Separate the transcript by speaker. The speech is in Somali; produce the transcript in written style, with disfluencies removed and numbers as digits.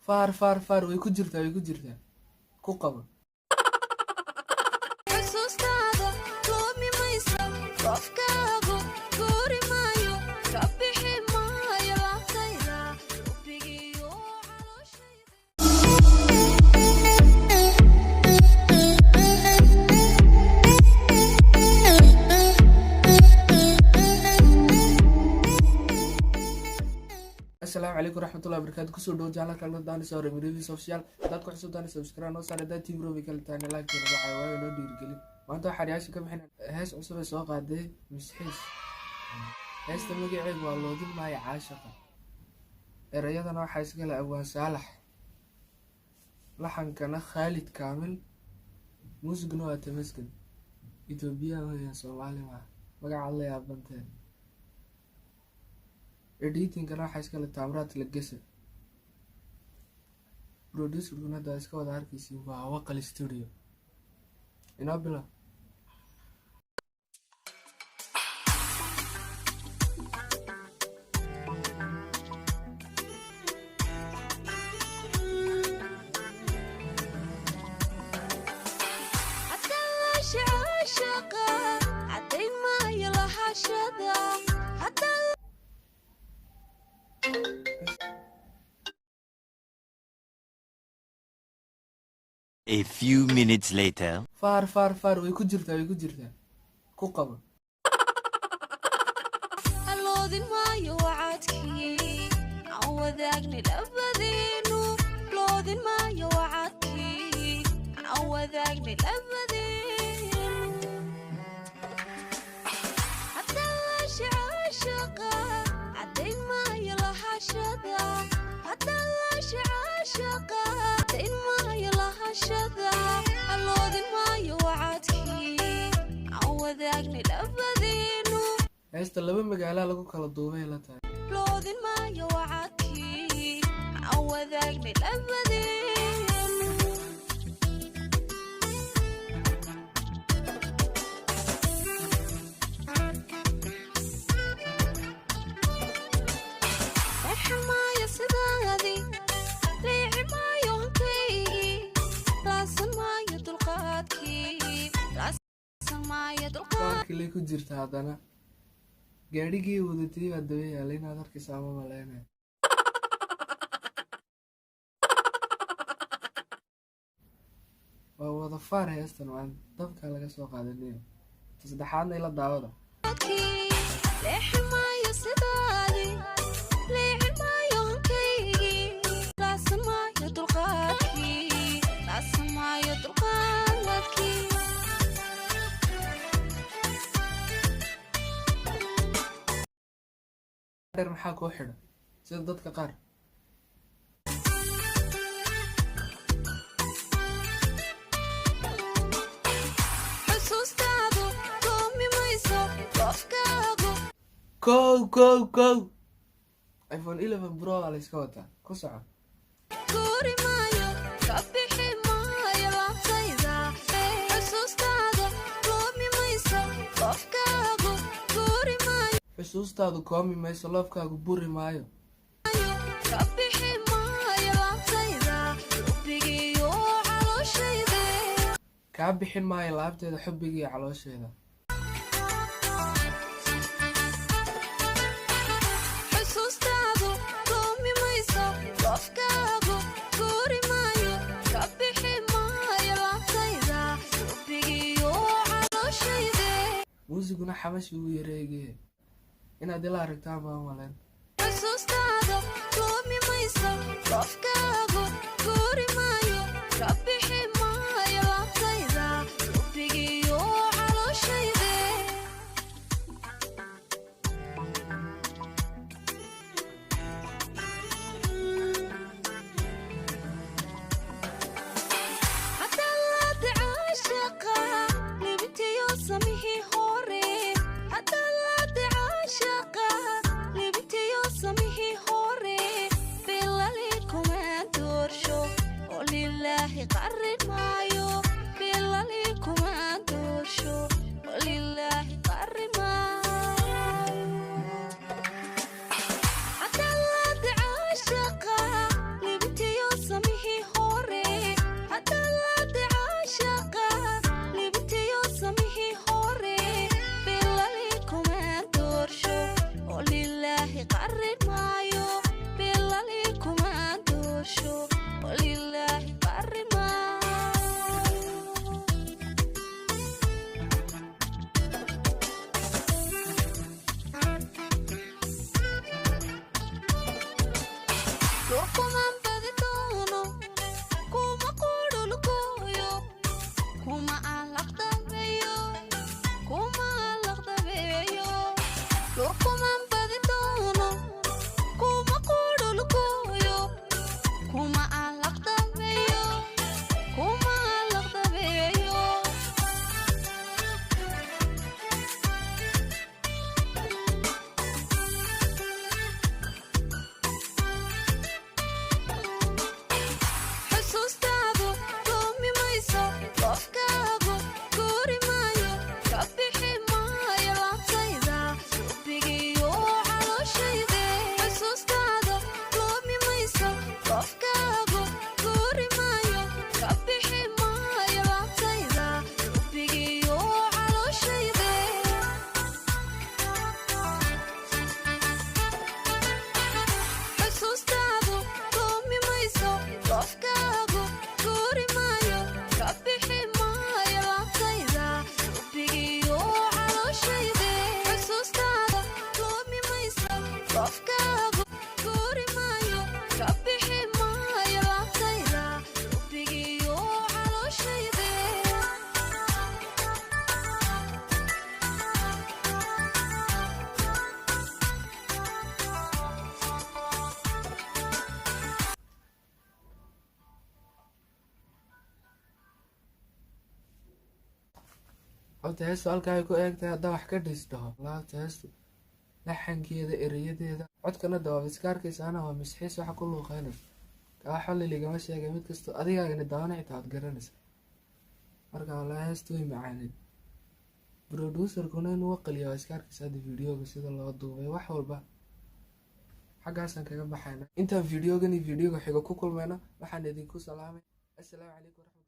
Speaker 1: faar way ku jirtaa ku qabo
Speaker 2: xusuustaada loomi mayso qofkaagu guuri maayo ka bixi maayo laabtayda xubbigiiyo
Speaker 1: السلام عليكم ورحمة الله وبركاته. كسر دو جالا كلا داني سوري مريفي سوشيال دات كحسو داني سبسكرايب نو سارة دات تيم روبي كلا تاني لايك تاني بحي واي نو دير قليل وانتو حرياشي كم حين هاس عصبة سواقع دي مسحيس هاس تموكي عيد والله دي ماي عاشقة الرياضة نوع حيس كلا أبوان صالح لحن كان خالد كامل موسيقى نوع تمسكن إثيوبيا وهي صومالي مقع الله يا بنتين editing kana waxa iska la taamraad la gasa producer kuna da iska wada arkaysi waa waqal studio ina bila
Speaker 3: A few minutes later.
Speaker 1: Far way ku jirtaa ku qabo
Speaker 2: Aloodin maayo wacadkii aan wadaagni labadeenu loodin maayo wacadkii aan wadaagni labadeenu hatta la shaashaqa caday maayo lahashada hatta la shaashaqa caday maayo lahashada aloodin maayo wacadkii aan wadaagni labadeenu
Speaker 1: heesta laba magaalo lagu kala duubay la tahay
Speaker 2: loodin maayo wacadkii aan wadaagni labadeenu exmaayo sidaadii liici maayo hankaygii laasan maayo dulqaadkii laasan maayo dulqaadkii
Speaker 1: lay ku jirta haddana gaadhigii wadatay baa daba yaallay inaad arkaysaa ma malaynaya waa wada faar heestan waan dabka laga soo qaadanayo saddexaadna ila daawada
Speaker 2: leexi maayo sidaadii liici maayo hankaygii laasan maayo dulqaadkii laasan maayo dulqaadkii
Speaker 1: dheer maxaa kuu xidha sida dadka qaar
Speaker 2: xusuustaadu loomi mayso qofkaagu
Speaker 1: kow iPhone 11 Pro la iska wataa ku soco
Speaker 2: guuri maayo ka bixi maayo laabtayda xusuustaadu loomi mayso qofkaagu guuri maayo
Speaker 1: xusuustaadu koomi mayso loofkaagu buri maayo
Speaker 2: ka bixi maayo laabtayda xubbigiiyo calooshayda
Speaker 1: kaa bixin maayo laabteeda xubbigiiyo caloosheeda
Speaker 2: xusuustaadu loomi mayso qofkaagu guuri maayo ka bixi maayo laabtayda xubbigiiyo calooshayda
Speaker 1: muusiguna xabashi ugu yareegee inaad ila aragtaan baa malayn
Speaker 2: xusuustaada loomi mayso qofkaagu guuri maayo ka bixi maayo laabtayda xubbigiiyo calooshayda hatta la dacaashaqa libintiyo samihii hore hatta la dacaashaqa libintiyo Lokuman baditono, kuma kudulukoyo, kuma alaqdabeyo, kuma alaqdabeyo. Lokuman baditono, kuma kudulukoyo, kuma alaqdabeyo, kuma alaqdabeyo. Xusuustaadu doomi mayso, qofkaagu guuri maayo, ka bixi maayo laabtayda, xubbigiiyo calooshayde. Xusuustaadu doomi mayso, qofkaagu guuri maayo, ka bixi maayo laabtayda, xubbigiiyo calooshayde. Xusuustaadu doomi mayso, qofkaagu guuri maayo, ka bixi maayo laabtayda, xubbigiiyo calooshayde. Xusuustaadu doomi mayso, qofkaagu guuri maayo, ka bixi maayo laabtayda, xubbigiiyo calooshayde.
Speaker 1: horta heestu halkaa ay ku eegtahay haddaa wax ka dhiisdhaho laabta heestu laxankeeda ereyadeeda codkana dawaab iska arkaysaana waa misxiis waxa ku luuqeynaysa kaa xolli ligama sheegay mid kastoo adigaagani daawana xitaa ad garanaysa marka walaa heestu way macaaneed broduuserkuna inuu aqaliya waa iska arkaysa hadda videoga sida loo duubay wax walba xaggaasaan kaga baxayna intaan videogan iyo videoga xiga ku kulmayna waxaan idinku salaamay assalaamu calaykum waraxmatullahi